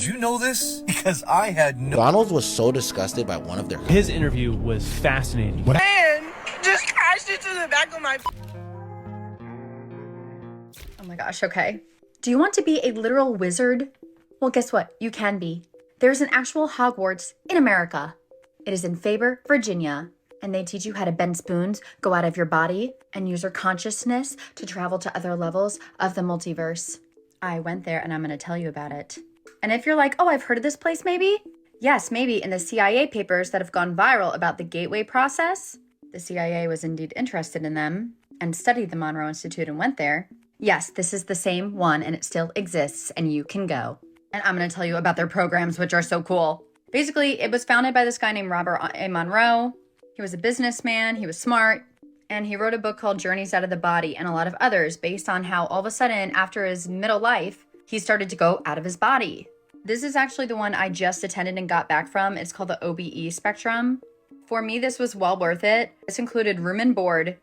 Did you know this? Because I had no— McDonald was so disgusted by one of their— His interview was fascinating. Man, just crashed into the back of my— Oh my gosh, okay. Do you want to be a literal wizard? Well, guess what? You can be. There's an actual Hogwarts in America. It is in Faber, Virginia, and they teach you how to bend spoons, go out of your body, and use your consciousness to travel to other levels of the multiverse. I went there and I'm going to tell you about it. And if you're like, oh, I've heard of this place maybe? Yes, maybe in the CIA papers that have gone viral about the gateway process, the CIA was indeed interested in them and studied the Monroe Institute and went there. Yes, this is the same one and it still exists and you can go. And I'm going to tell you about their programs, which are so cool. Basically, it was founded by this guy named Robert A. Monroe. He was a businessman, he was smart, and he wrote a book called Journeys Out of the Body and a lot of others based on how all of a sudden, after his middle life, he started to go out of his body. This is actually the one I just attended and got back from. It's called the OBE spectrum. For me, this was well worth it. This included room and board,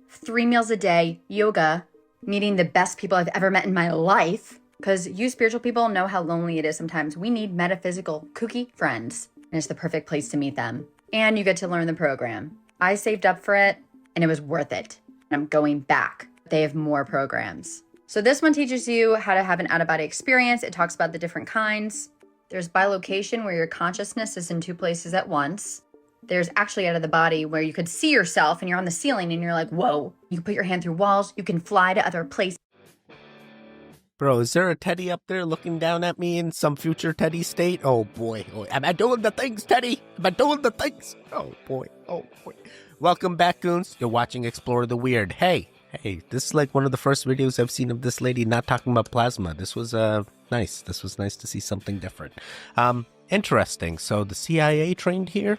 3 meals a day, yoga, meeting the best people I've ever met in my life. Because you spiritual people know how lonely it is sometimes. We need metaphysical, kooky friends. And it's the perfect place to meet them. And you get to learn the program. I saved up for it, and it was worth it. And I'm going back. They have more programs. So this one teaches you how to have an out-of-body experience. It talks about the different kinds. There's bilocation, where your consciousness is in 2 places at once. There's actually out of the body, where you could see yourself, and you're on the ceiling, and you're like, whoa. You can put your hand through walls. You can fly to other places. Bro, is there a Teddy up there looking down at me in some future Teddy state? Oh boy. Oh, am I doing the things, Teddy? Am I doing the things? Oh boy. Oh boy. Welcome back, goons. You're watching Explore the Weird. Hey, this is like one of the first videos I've seen of this lady not talking about plasma. This was nice. This was nice to see something different. Interesting. So the CIA trained here?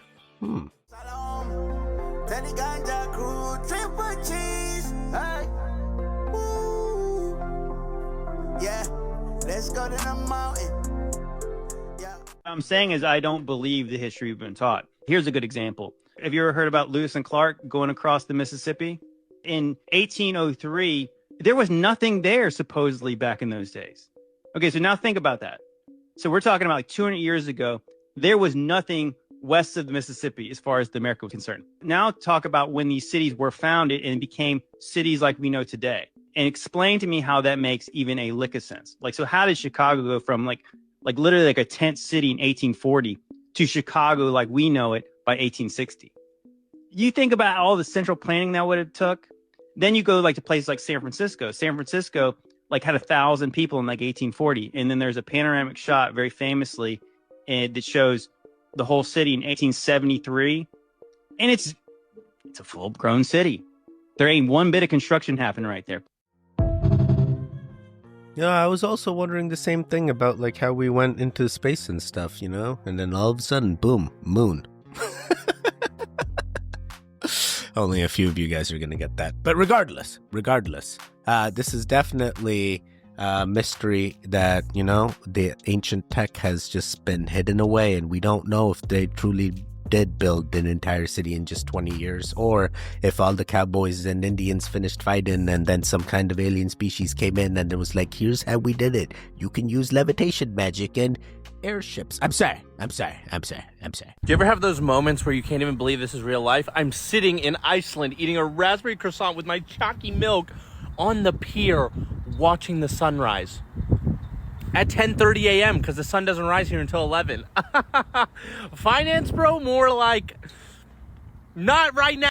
Yeah, let's go to the mountain. Yeah. What I'm saying is I don't believe the history we've been taught. Here's a good example. Have you ever heard about Lewis and Clark going across the Mississippi? In 1803, there was nothing there supposedly back in those days. Okay, so now think about that. So we're talking about like 200 years ago. There was nothing west of the Mississippi as far as the America was concerned. Now talk about when these cities were founded and became cities like we know today. And explain to me how that makes even a lick of sense. Like, so how did Chicago go from like literally like a tent city in 1840 to Chicago like we know it by 1860? You think about all the central planning that would have took. Then you go like to places like San Francisco. San Francisco like had 1,000 people in like 1840. And then there's a panoramic shot very famously and that shows the whole city in 1873. And it's a full grown city. There ain't one bit of construction happening right there. Yeah, I was also wondering the same thing about like how we went into space and stuff, you know? And then all of a sudden, boom, moon. Only a few of you guys are going to get that. But regardless, this is definitely a mystery that, you know, the ancient tech has just been hidden away and we don't know if they truly did build an entire city in just 20 years, or if all the cowboys and Indians finished fighting and then some kind of alien species came in and it was like, here's how we did it. You can use levitation magic and airships. I'm sorry. Do you ever have those moments where you can't even believe this is real life? I'm sitting in Iceland eating a raspberry croissant with my chalky milk on the pier watching the sunrise. At 10:30 a.m. because the sun doesn't rise here until 11. Finance, bro, more like not right now.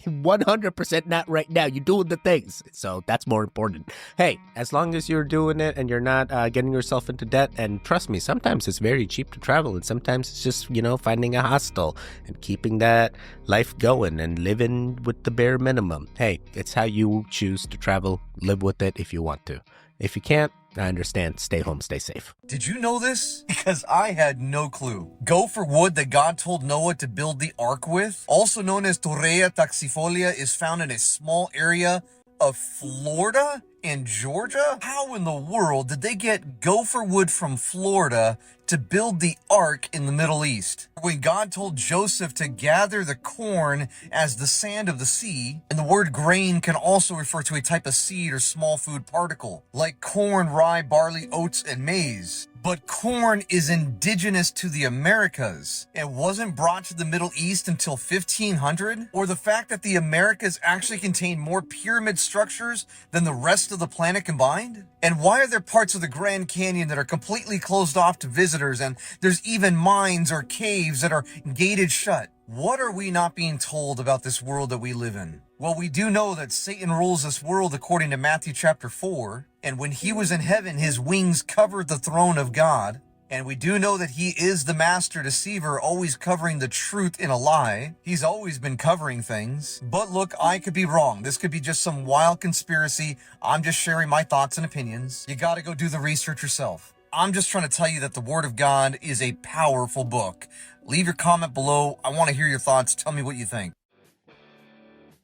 100% not right now. You're doing the things. So that's more important. Hey, as long as you're doing it and you're not getting yourself into debt, and trust me, sometimes it's very cheap to travel and sometimes it's just, you know, finding a hostel and keeping that life going and living with the bare minimum. Hey, it's how you choose to travel. Live with it if you want to. If you can't, I understand. Stay home, stay safe. Did you know this? Because I had no clue. Go for wood that God told Noah to build the ark with, also known as Torreya taxifolia, is found in a small area of Florida and Georgia? How in the world did they get gopher wood from Florida to build the ark in the Middle East? When God told Joseph to gather the corn as the sand of the sea, and the word grain can also refer to a type of seed or small food particle, like corn, rye, barley, oats, and maize. But corn is indigenous to the Americas. It wasn't brought to the Middle East until 1500? Or the fact that the Americas actually contain more pyramid structures than the rest of the planet combined? And why are there parts of the Grand Canyon that are completely closed off to visitors, and there's even mines or caves that are gated shut? What are we not being told about this world that we live in? Well, we do know that Satan rules this world according to Matthew chapter 4. And when he was in heaven, his wings covered the throne of God. And we do know that he is the master deceiver, always covering the truth in a lie. He's always been covering things. But look, I could be wrong. This could be just some wild conspiracy. I'm just sharing my thoughts and opinions. You gotta go do the research yourself. I'm just trying to tell you that the Word of God is a powerful book. Leave your comment below. I want to hear your thoughts. Tell me what you think.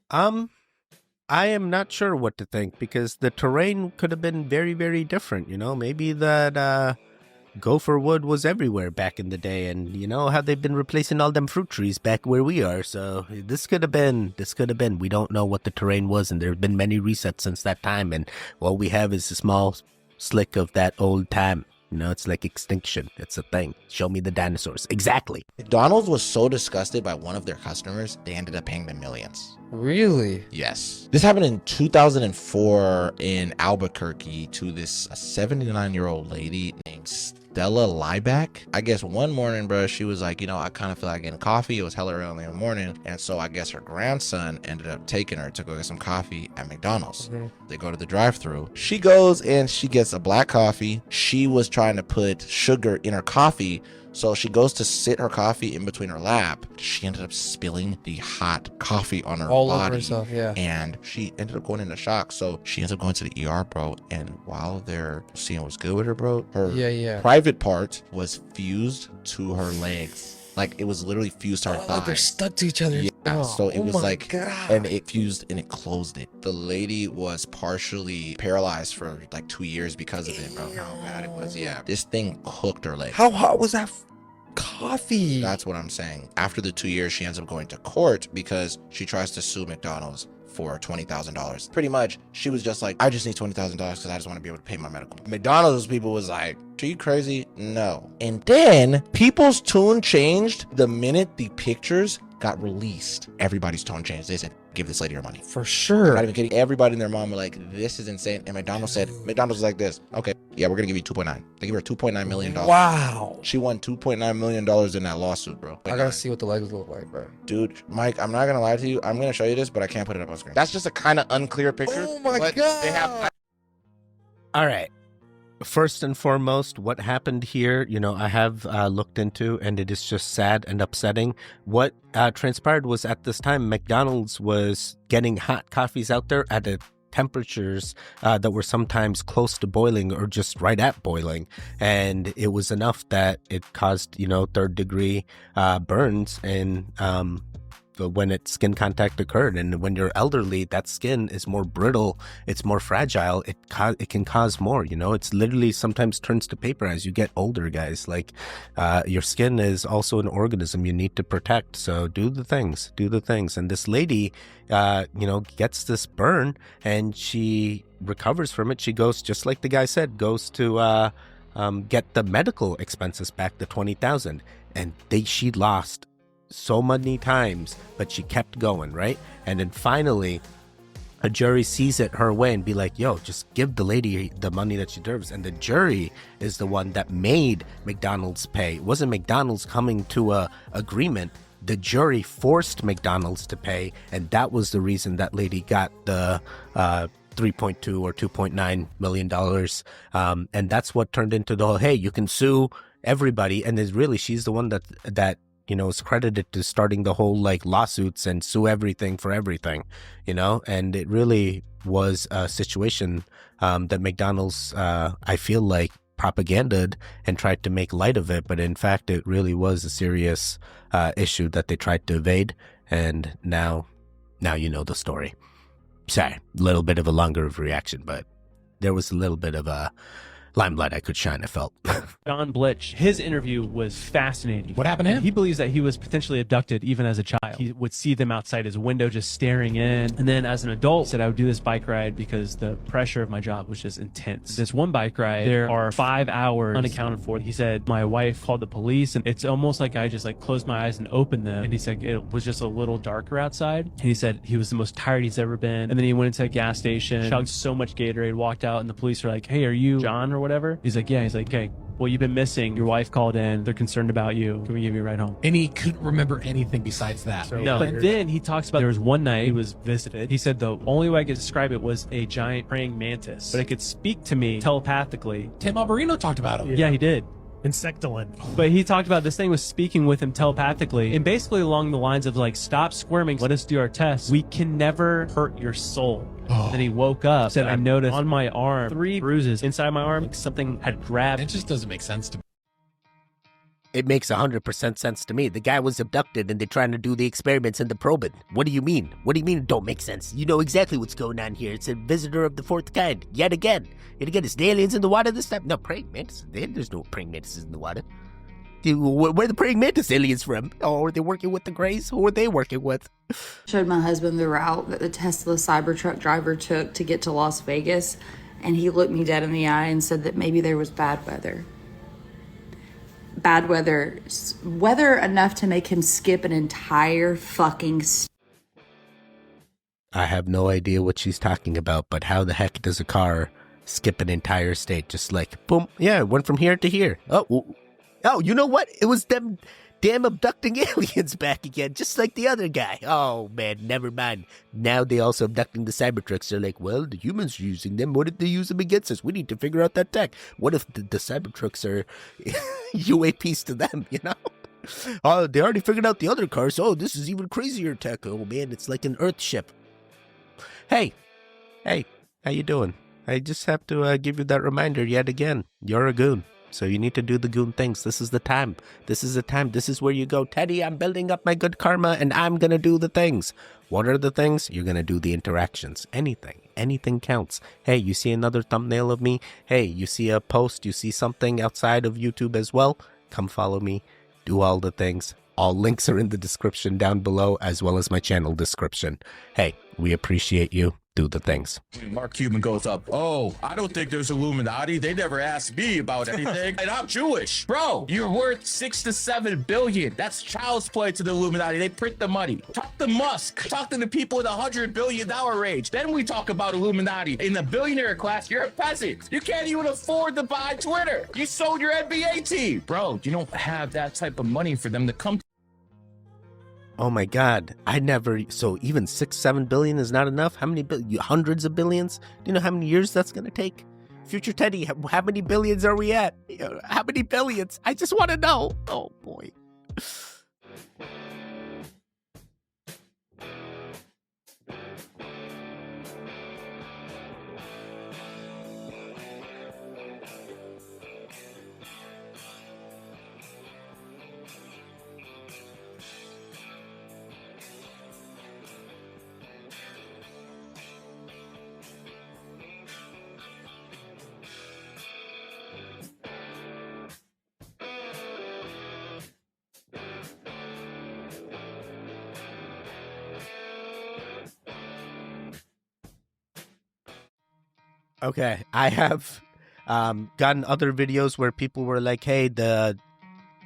I am not sure what to think, because the terrain could have been very, very different. You know, maybe that gopher wood was everywhere back in the day, and you know how they've been replacing all them fruit trees back where we are. So this could have been. We don't know what the terrain was, and there have been many resets since that time, and all we have is a small slick of that old time. You know, it's like extinction. It's a thing. Show me the dinosaurs. Exactly. McDonald's was so disgusted by one of their customers, they ended up paying them millions. Really? Yes. This happened in 2004 in Albuquerque to this 79-year-old lady named Stella Lieback. I guess one morning, bro, she was like, you know, I kind of feel like getting coffee. It was hella early in the morning. And so I guess her grandson ended up taking her to go get some coffee at McDonald's. They go to the drive-thru. She goes and she gets a black coffee. She was trying to put sugar in her coffee. So she goes to sit her coffee in between her lap. She ended up spilling the hot coffee on her all body. over herself, yeah. And she ended up going into shock. So she ends up going to the ER, bro. And while they're seeing what's good with her, bro, her private part was fused to her legs. Like, it was literally fused to her thigh. They're stuck to each other. Yeah, so it was like, God. and it fused and it closed it. The lady was partially paralyzed for like 2 years because of it, bro. How bad it was. Yeah, this thing cooked her legs. How hot was that coffee? That's what I'm saying. After the 2 years, she ends up going to court because she tries to sue McDonald's for $20,000. Pretty much, she was just like, I just need $20,000 because I just want to be able to pay my medical. McDonald's people was like, are you crazy? No. And then people's tune changed the minute the pictures got released. Everybody's tone changed. They said, give this lady her money. For sure. I'm not even kidding. Everybody and their mom were like, this is insane. And McDonald's was like this. Okay, yeah, we're going to give you 2.9. They give her $2.9 million. Wow. She won $2.9 million in that lawsuit, bro. I gotta see what the legs look like, bro. Dude, Mike, I'm not going to lie to you. I'm going to show you this, but I can't put it up on screen. That's just a kind of unclear picture. Oh my God. All right. First and foremost, what happened here, you know, I have looked into, and it is just sad and upsetting. What transpired was, at this time, McDonald's was getting hot coffees out there at temperatures that were sometimes close to boiling or just right at boiling. And it was enough that it caused, you know, third-degree burns and when its skin contact occurred. And when you're elderly, that skin is more brittle, it's more fragile, it can cause more, you know. It's literally sometimes turns to paper as you get older, guys. Like your skin is also an organism you need to protect. So do the things. And this lady you know, gets this burn and she recovers from it. She goes, just like the guy said, goes to get the medical expenses back, the $20,000, and she lost so many times, but she kept going, right? And then finally a jury sees it her way and be like, yo, just give the lady the money that she deserves. And the jury is the one that made McDonald's pay. It wasn't McDonald's coming to a agreement. The jury forced McDonald's to pay, and that was the reason that lady got the 3.2 or $2.9 million. And that's what turned into the whole, hey, you can sue everybody. And it's really, she's the one that you know, is credited to starting the whole like lawsuits and sue everything for everything, you know. And it really was a situation that McDonald's, I feel like, propaganded and tried to make light of it. But in fact, it really was a serious issue that they tried to evade. And now you know the story. Sorry, a little bit of a longer of reaction, but there was a little bit of a limelight I could shine, I felt. John Blitch, his interview was fascinating. What happened to him? He believes that he was potentially abducted even as a child. He would see them outside his window just staring in. And then as an adult, he said, I would do this bike ride because the pressure of my job was just intense. This one bike ride, there are 5 hours unaccounted for. He said, my wife called the police and it's almost like I just like closed my eyes and opened them. And he said it was just a little darker outside. And he said he was the most tired he's ever been. And then he went into a gas station, chugged so much Gatorade, walked out, and the police were like, hey, are you John or whatever? He's like, yeah. He's like, okay, well, you've been missing. Your wife called in. They're concerned about you. Can we give you a ride home? And he couldn't remember anything besides that. No, but then he talks about there was one night he was visited. He said the only way I could describe it was a giant praying mantis, but it could speak to me telepathically. Tim Alberino talked about him. Yeah, he did. Insectoland. But he talked about this thing was speaking with him telepathically and basically along the lines of like, stop squirming, let us do our test. We can never hurt your soul. Oh. Then he woke up, said, I noticed on my arm 3 bruises inside my arm, like something had grabbed. It just doesn't make sense to me. It makes 100% sense to me. The guy was abducted and they're trying to do the experiments and the probing. What do you mean? What do you mean it don't make sense? You know exactly what's going on here. It's a visitor of the 4th kind. Yet again. It's the aliens in the water this time. No, praying mantis. There's no praying mantises in the water. Where are the praying mantis aliens from? Oh, are they working with the Greys? Who are they working with? Showed my husband the route that the Tesla Cybertruck driver took to get to Las Vegas, and he looked me dead in the eye and said that maybe there was bad weather. Bad weather. Weather enough to make him skip an entire fucking I have no idea what she's talking about, but how the heck does a car skip an entire state? Just like, boom, yeah, it went from here to here. Oh, you know what? It was them damn abducting aliens back again, just like the other guy. Oh, man, never mind. Now they also abducting the Cybertrucks. They're like, well, the humans are using them. What if they use them against us? We need to figure out that tech. What if the Cybertrucks are UAPs to them, you know? Oh, they already figured out the other cars. Oh, this is even crazier tech. Oh, man, it's like an Earth ship. Hey, how you doing? I just have to give you that reminder yet again. You're a goon. So you need to do the goon things. This is the time. This is the time. This is where you go, Teddy, I'm building up my good karma and I'm going to do the things. What are the things? You're going to do the interactions. Anything counts. Hey, you see another thumbnail of me? Hey, you see a post? You see something outside of YouTube as well? Come follow me. Do all the things. All links are in the description down below, as well as my channel description. Hey, we appreciate you. Do the things. Mark Cuban goes up, oh, I don't think there's Illuminati. They never asked me about anything. And I'm Jewish. Bro, you're worth 6 to 7 billion. That's child's play to the Illuminati. They print the money. Talk to Musk. Talk to the people in the $100 billion range. Then we talk about Illuminati. In the billionaire class, you're a peasant. You can't even afford to buy Twitter. You sold your NBA team. Bro, you don't have that type of money for them to come to. Oh my God, so even 6-7 billion is not enough? How many hundreds of billions? Do you know how many years that's gonna take? Future Teddy, how many billions are we at? How many billions? I just wanna know. Oh boy. Okay, I have gotten other videos where people were like, hey,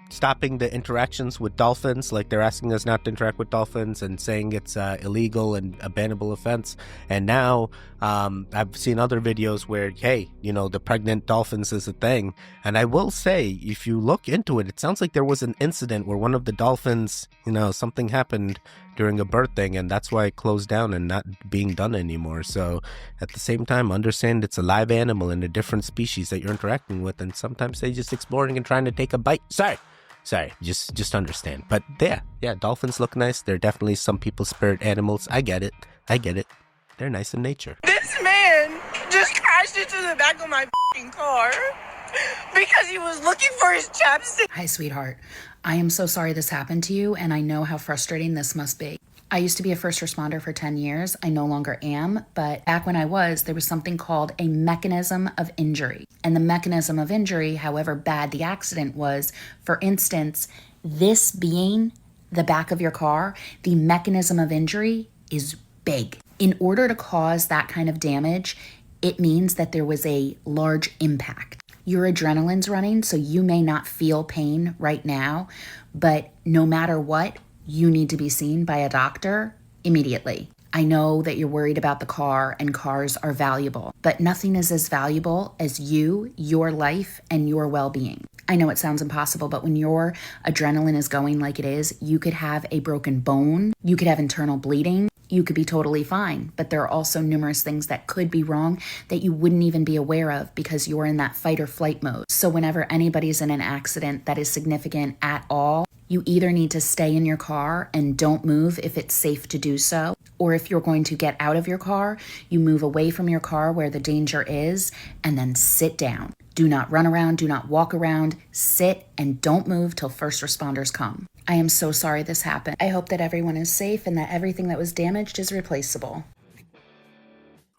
stopping the interactions with dolphins, like they're asking us not to interact with dolphins and saying it's illegal and a bannable offense. And now I've seen other videos where, hey, you know, the pregnant dolphins is a thing. And I will say, if you look into it, it sounds like there was an incident where one of the dolphins, you know, something happened during a birth thing, and that's why it closed down and not being done anymore. So at the same time, understand it's a live animal and a different species that you're interacting with, and sometimes they're just exploring and trying to take a bite. Sorry, just understand. But yeah, dolphins look nice. They're definitely some people's spirit animals. I get it. They're nice in nature. This man just crashed into the back of my car because he was looking for his chapstick. Hi, sweetheart. I am so sorry this happened to you, and I know how frustrating this must be. I used to be a first responder for 10 years. I no longer am, but back when I was, there was something called a mechanism of injury. And the mechanism of injury, however bad the accident was, for instance, this being the back of your car, the mechanism of injury is big. In order to cause that kind of damage, it means that there was a large impact. Your adrenaline's running, so you may not feel pain right now, but no matter what, you need to be seen by a doctor immediately. I know that you're worried about the car, and cars are valuable, but nothing is as valuable as you, your life, and your well-being. I know it sounds impossible, but when your adrenaline is going like it is, you could have a broken bone, you could have internal bleeding, you could be totally fine. But there are also numerous things that could be wrong that you wouldn't even be aware of because you're in that fight or flight mode. So whenever anybody's in an accident that is significant at all, you either need to stay in your car and don't move if it's safe to do so, or if you're going to get out of your car, you move away from your car where the danger is and then sit down. Do not run around, do not walk around, sit and don't move till first responders come. I am so sorry this happened. I hope that everyone is safe and that everything that was damaged is replaceable.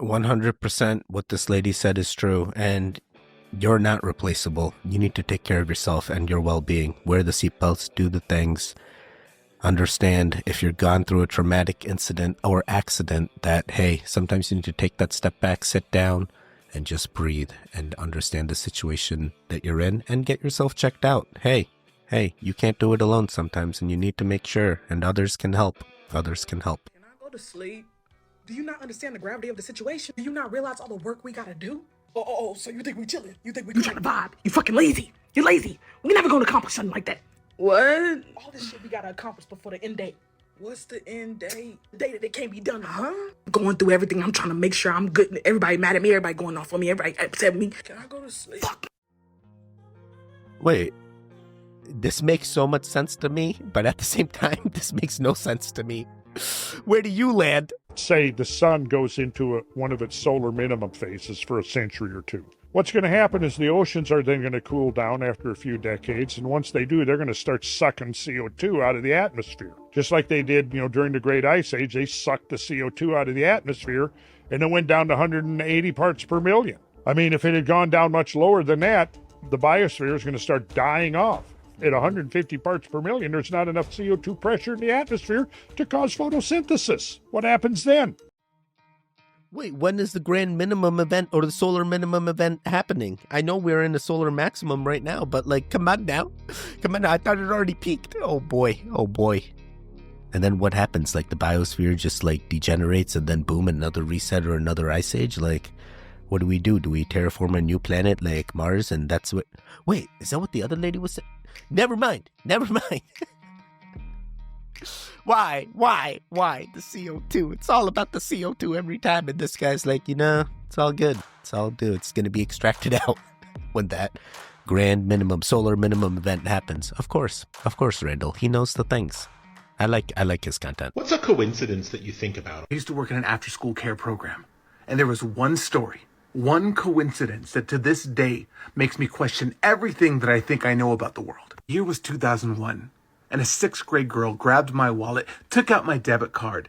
100% what this lady said is true, and you're not replaceable. You need to take care of yourself and your well-being. Wear the seatbelts, do the things. Understand if you're gone through a traumatic incident or accident that, hey, sometimes you need to take that step back, sit down, and just breathe and understand the situation that you're in and get yourself checked out. Hey, you can't do it alone sometimes, and you need to make sure, and others can help. Others can help. Can I go to sleep? Do you not understand the gravity of the situation? Do you not realize all the work we gotta do? Oh, so you think we chilling? You think we trying to vibe? You fucking lazy. You're lazy. We never gonna accomplish something like that. What? All this shit we gotta accomplish before the end date. What's the end date? The day that it can't be done, huh? Going through everything, I'm trying to make sure I'm good. Everybody mad at me, everybody going off on me, everybody upset me. Can I go to sleep? Fuck. Wait, this makes so much sense to me, but at the same time, this makes no sense to me. Where do you land? Say the sun goes into one of its solar minimum phases for a century or two. What's going to happen is the oceans are then going to cool down after a few decades, and once they do, they're going to start sucking CO2 out of the atmosphere. Just like they did, during the Great Ice Age, they sucked the CO2 out of the atmosphere, and it went down to 180 parts per million. I mean, if it had gone down much lower than that, the biosphere is going to start dying off. At 150 parts per million, there's not enough CO2 pressure in the atmosphere to cause photosynthesis. What happens then? Wait, when is the grand minimum event or the solar minimum event happening? I know we're in the solar maximum right now, but come on now. Come on now, I thought it already peaked. Oh boy. And then what happens? The biosphere just degenerates and then boom, another reset or another ice age? What do we do? Do we terraform a new planet like Mars and that's what... Wait, is that what the other lady was saying? Never mind. Why? The CO2. It's all about the CO2 every time. And this guy's it's all good. It's all due. It's going to be extracted out when that grand minimum, solar minimum event happens. Of course, Randall. He knows the things. I like his content. What's a coincidence that you think about? I used to work in an after-school care program, and there was one story, one coincidence that to this day makes me question everything that I think I know about the world. The year was 2001. And a 6th grade girl grabbed my wallet, took out my debit card,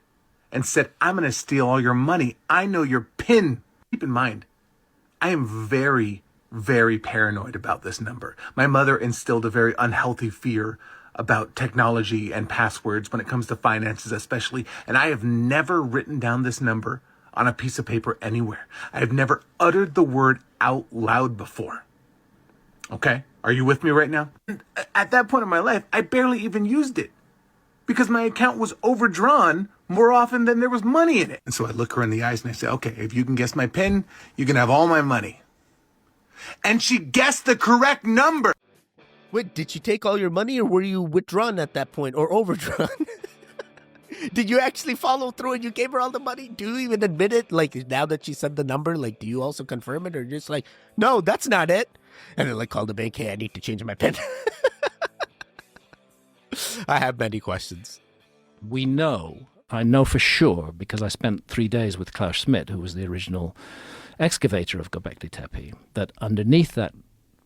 and said, "I'm going to steal all your money. I know your PIN." Keep in mind, I am very, very paranoid about this number. My mother instilled a very unhealthy fear about technology and passwords when it comes to finances especially, and I have never written down this number on a piece of paper anywhere. I have never uttered the word out loud before. Okay? Are you with me right now? At that point in my life, I barely even used it because my account was overdrawn more often than there was money in it. And so I look her in the eyes and I say, "Okay, if you can guess my PIN, you can have all my money." And she guessed the correct number. Wait, did she take all your money or were you withdrawn at that point or overdrawn? Did you actually follow through and you gave her all the money? Do you even admit it? Now that she said the number, do you also confirm it or just no, that's not it? And then call the bank, "Hey, I need to change my PIN." I have many questions. I know for sure, because I spent 3 days with Klaus Schmidt, who was the original excavator of Göbekli Tepe, that underneath that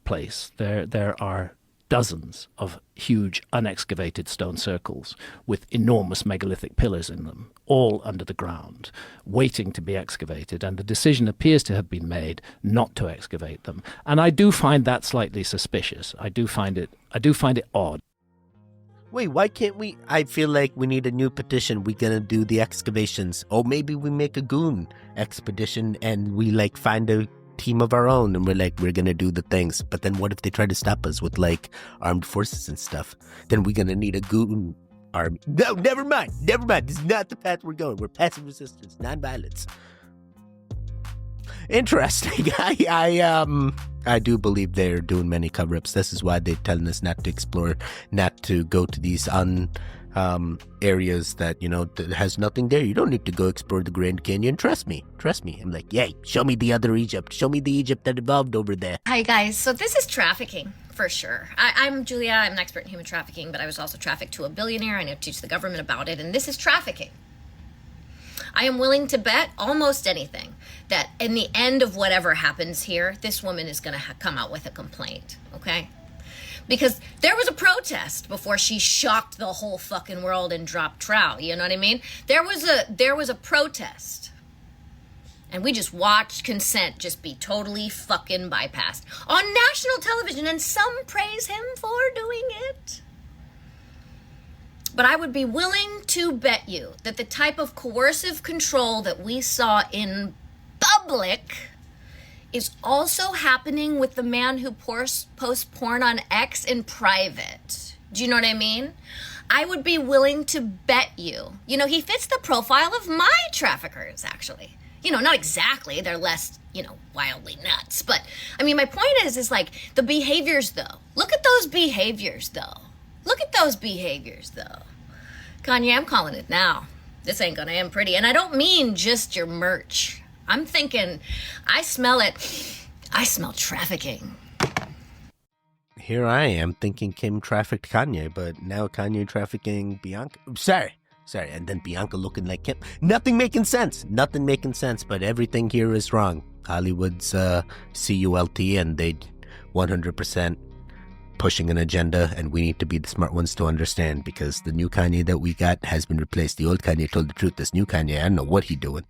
place, there are dozens of huge unexcavated stone circles with enormous megalithic pillars in them, all under the ground, waiting to be excavated, and the decision appears to have been made not to excavate them. And I do find that slightly suspicious. I do find it odd. Wait, why can't we? I feel like we need a new petition. We're gonna do the excavations. Or maybe we make a goon expedition and we like find a team of our own and we're gonna do the things. But then what if they try to stop us with like armed forces and stuff? Then we're gonna need a goon army. No, never mind. This is not the path we're going. We're passive resistance, non-violence. Interesting. I do believe they're doing many cover-ups. This is why they're telling us not to explore, not to go to these areas that, you know, that has nothing there. You don't need to go explore the Grand Canyon. Trust me. I'm like, yay, show me the other Egypt. Show me the Egypt that evolved over there. Hi guys, so this is trafficking for sure. I'm Julia, I'm an expert in human trafficking, but I was also trafficked to a billionaire. I know to teach the government about it, and this is trafficking. I am willing to bet almost anything that in the end of whatever happens here, this woman is going to come out with a complaint, okay? Because there was a protest before she shocked the whole fucking world and dropped trout, you know what I mean? There was a protest. And we just watched consent just be totally fucking bypassed on national television, and some praise him for doing it. But I would be willing to bet you that the type of coercive control that we saw in public is also happening with the man who posts porn on X in private. Do you know what I mean? I would be willing to bet you. You know, he fits the profile of my traffickers, actually. You know, not exactly. They're less, you know, wildly nuts. But, I mean, my point is like the behaviors, though. Look at those behaviors, though. Kanye, I'm calling it now. This ain't gonna end pretty. And I don't mean just your merch. I'm thinking, I smell it. I smell trafficking. Here I am thinking Kim trafficked Kanye, but now Kanye trafficking Bianca. Sorry. And then Bianca looking like Kim. Nothing making sense, but everything here is wrong. Hollywood's CULT, and they 100% pushing an agenda, and we need to be the smart ones to understand, because the new Kanye that we got has been replaced. The old Kanye told the truth. This new Kanye, I don't know what he doing.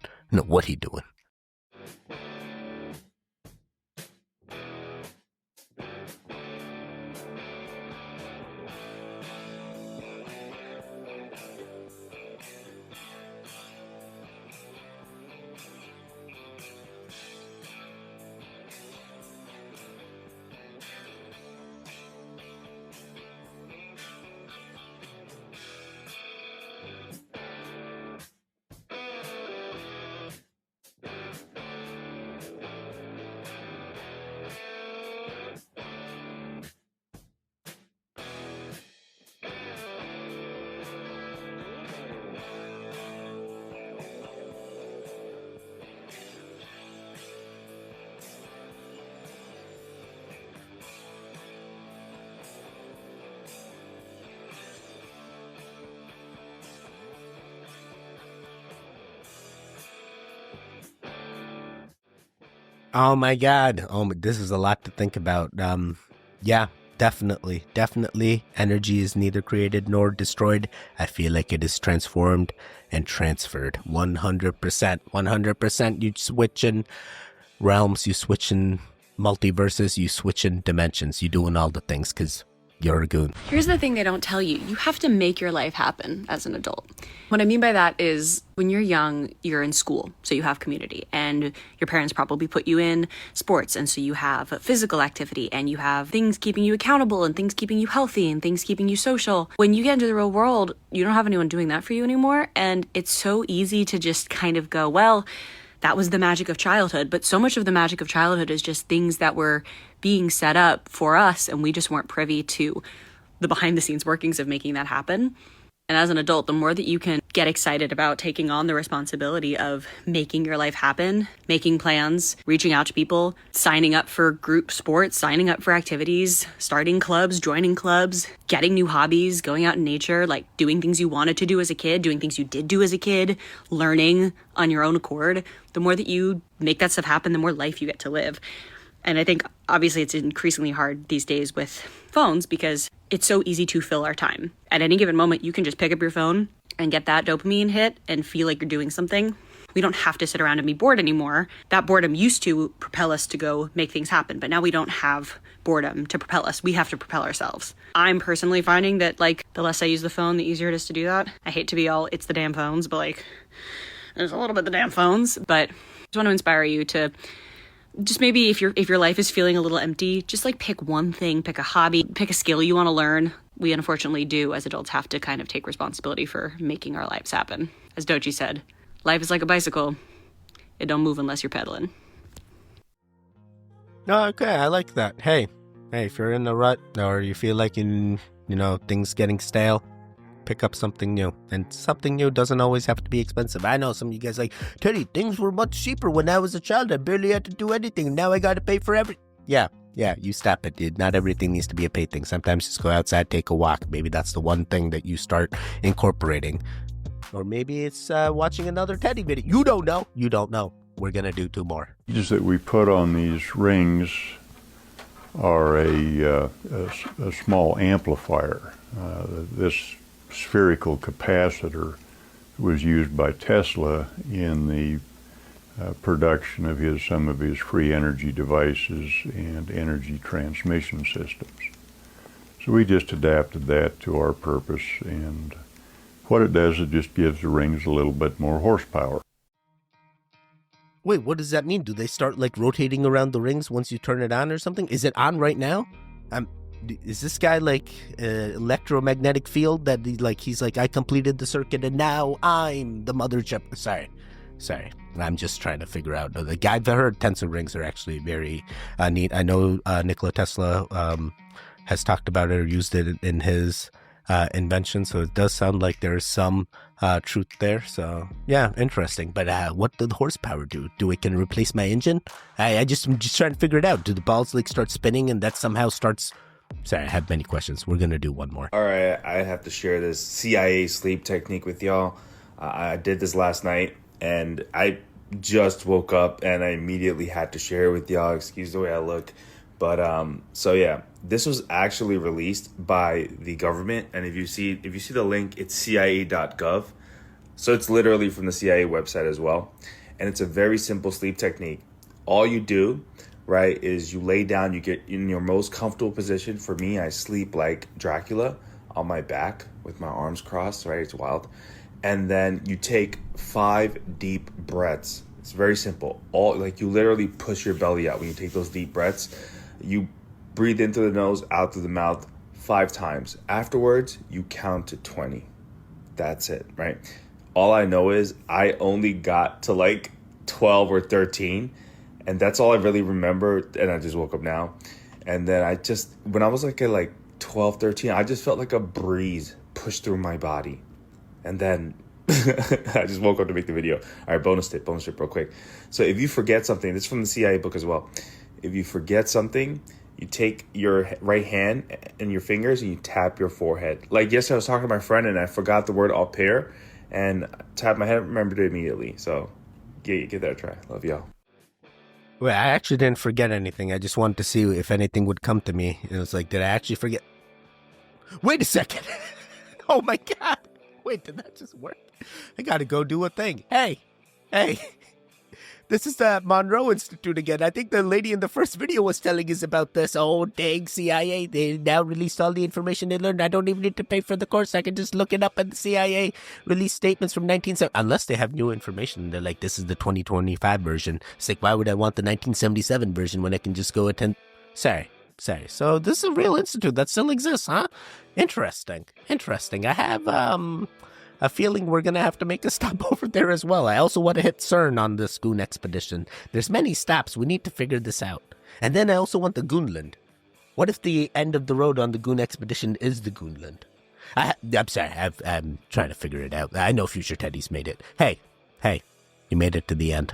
Oh my God. This is a lot to think about. Yeah, definitely. Energy is neither created nor destroyed. I feel like it is transformed and transferred. 100%. You switching realms, you switching multiverses, you switching dimensions, you doing all the things because you're a goon. Here's the thing they don't tell you. You have to make your life happen as an adult. What I mean by that is when you're young, you're in school, so you have community, and your parents probably put you in sports, and so you have physical activity, and you have things keeping you accountable, and things keeping you healthy, and things keeping you social. When you get into the real world, you don't have anyone doing that for you anymore, and it's so easy to just kind of go, well, that was the magic of childhood. But so much of the magic of childhood is just things that were being set up for us, and we just weren't privy to the behind the scenes workings of making that happen. And as an adult, the more that you can get excited about taking on the responsibility of making your life happen, making plans, reaching out to people, signing up for group sports, signing up for activities, starting clubs, joining clubs, getting new hobbies, going out in nature, like doing things you wanted to do as a kid, doing things you did do as a kid, learning on your own accord, the more that you make that stuff happen, the more life you get to live. And I think obviously it's increasingly hard these days with phones because it's so easy to fill our time. At any given moment, you can just pick up your phone and get that dopamine hit and feel like you're doing something. We don't have to sit around and be bored anymore. That boredom used to propel us to go make things happen, but now we don't have boredom to propel us. We have to propel ourselves. I'm personally finding that, like, the less I use the phone, the easier it is to do that. I hate to be all, it's the damn phones, but, like, there's a little bit of the damn phones. But I just want to inspire you to just maybe if your life is feeling a little empty, just, like, pick one thing, pick a hobby, pick a skill you want to learn. We unfortunately do, as adults, have to kind of take responsibility for making our lives happen. As Dochi said, life is like a bicycle. It don't move unless you're pedaling. Okay, I like that. Hey, if you're in a rut or you feel like things getting stale, pick up something new. And something new doesn't always have to be expensive. I know some of you guys like, Teddy, things were much cheaper when I was a child. I barely had to do anything. Now I got to pay for everything. Yeah, you stop it, dude. Not everything needs to be a paid thing. Sometimes just go outside, take a walk. Maybe that's the one thing that you start incorporating. Or maybe it's watching another Teddy video. You don't know. We're going to do 2 more. Gauges that we put on these rings are a small amplifier. This spherical capacitor was used by Tesla in the production of some of his free energy devices and energy transmission systems. So we just adapted that to our purpose, and what it does, it just gives the rings a little bit more horsepower. Wait, what does that mean? Do they start like rotating around the rings once you turn it on or something? Is it on right now? Is this guy like electromagnetic field that he's like, I completed the circuit and now I'm the mother chip? Sorry. I'm just trying to figure out. The guy, I've heard tensor rings are actually very neat. I know Nikola Tesla has talked about it or used it in his invention, so it does sound like there's some truth there. So yeah, interesting. But what did the horsepower do? Can it replace my engine? I'm just trying to figure it out. Do the balls like start spinning and that somehow starts? Sorry, I have many questions. We're gonna do one more. All right, I have to share this CIA sleep technique with y'all. I did this last night and I just woke up and I immediately had to share it with y'all. Excuse the way I look. But so yeah, this was actually released by the government, and if you see the link, it's CIA.gov. So it's literally from the CIA website as well. And it's a very simple sleep technique. All you do, right, is you lay down, you get in your most comfortable position. For me, I sleep like Dracula on my back with my arms crossed, right? It's wild. And then you take 5 deep breaths. It's very simple. You literally push your belly out when you take those deep breaths. You breathe into the nose, out through the mouth 5 times. Afterwards, you count to 20. That's it, right? All I know is I only got to like 12 or 13, and that's all I really remember, and I just woke up now. And then when I was like at like 12, 13, I just felt like a breeze push through my body. And then I just woke up to make the video. All right, bonus tip real quick. So if you forget something, this is from the CIA book as well. If you forget something, you take your right hand and your fingers and you tap your forehead. Like yesterday, I was talking to my friend and I forgot the word au pair and tapped my head, remembered it immediately. So give that a try. Love y'all. Well, I actually didn't forget anything. I just wanted to see if anything would come to me. It was like, did I actually forget? Wait a second. Oh my God. Wait, did that just work? I got to go do a thing. Hey. This is the Monroe Institute again. I think the lady in the first video was telling us about this. Oh, dang, CIA. They now released all the information they learned. I don't even need to pay for the course. I can just look it up, and the CIA released statements from 1970. Unless they have new information. They're like, this is the 2025 version. It's like, why would I want the 1977 version when I can just go attend? Sorry. So this is a real institute that still exists, huh? Interesting. I have, a feeling we're going to have to make a stop over there as well. I also want to hit CERN on this Goon expedition. There's many stops. We need to figure this out. And then I also want the Goonland. What if the end of the road on the Goon expedition is the Goonland? I'm sorry. I'm trying to figure it out. I know Future Teddy's made it. Hey, you made it to the end.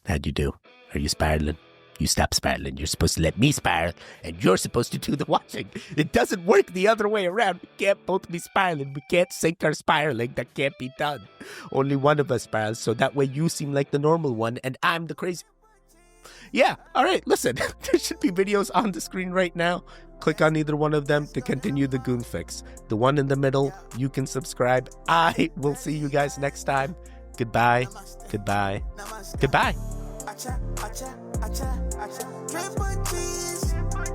How'd you do? Are you spiraling? You stop spiraling. You're supposed to let me spiral, and you're supposed to do the watching. It doesn't work the other way around. We can't both be spiraling. We can't sync our spiraling. That can't be done. Only one of us spirals, so that way you seem like the normal one, and I'm the crazy. Yeah, all right, listen, there should be videos on the screen right now. Click on either one of them to continue the Goon Fix. The one in the middle, you can subscribe. I will see you guys next time. Goodbye, goodbye, goodbye.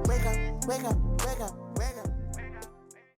Wake up, wake up.